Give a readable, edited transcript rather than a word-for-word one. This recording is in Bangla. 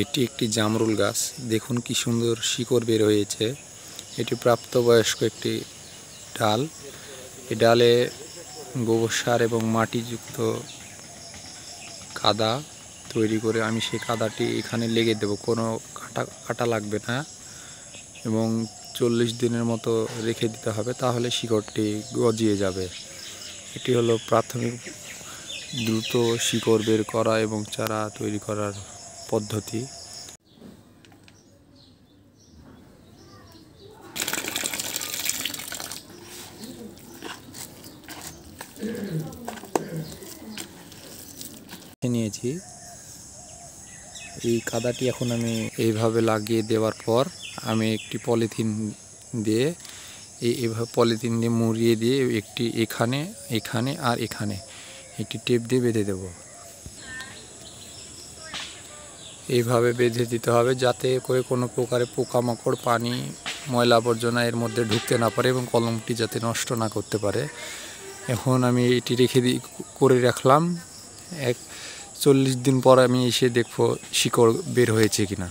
এটি একটি জামরুল গাছ। দেখুন কি সুন্দর শিকড় বের হয়েছে। এটি প্রাপ্তবয়স্ক একটি ডাল। এই ডালে গোবর সার এবং মাটিযুক্ত কাদা তৈরি করে আমি সেই কাদাটি এখানে লেগে দেব। কোনো কাটা লাগবে না এবং 40 দিনের মতো রেখে দিতে হবে, তাহলে শিকড়টি গজিয়ে যাবে। এটি হলো প্রাথমিক দ্রুত শিকড় বের করা এবং চারা তৈরি করার পদ্ধতি। নিয়েছি এই কাদাটি এখন আমি এইভাবে লাগিয়ে দেওয়ার পর আমি একটি পলিথিন দিয়ে এইভাবে পলিথিন দিয়ে মুড়িয়ে দিয়ে একটি এখানে এখানে আর এখানে একটি টেপ দিয়ে বেঁধে দেব। এইভাবে বেঁধে দিতে হবে যাতে করে কোনো প্রকারে পোকামাকড়, পানি, ময়লা আবর্জনা এর মধ্যে ঢুকতে না পারে এবং কলমটি যাতে নষ্ট না করতে পারে। এখন আমি এটি রেখে করে রাখলাম। 40 দিন পর আমি এসে দেখব শিকড় বের হয়েছে কিনা।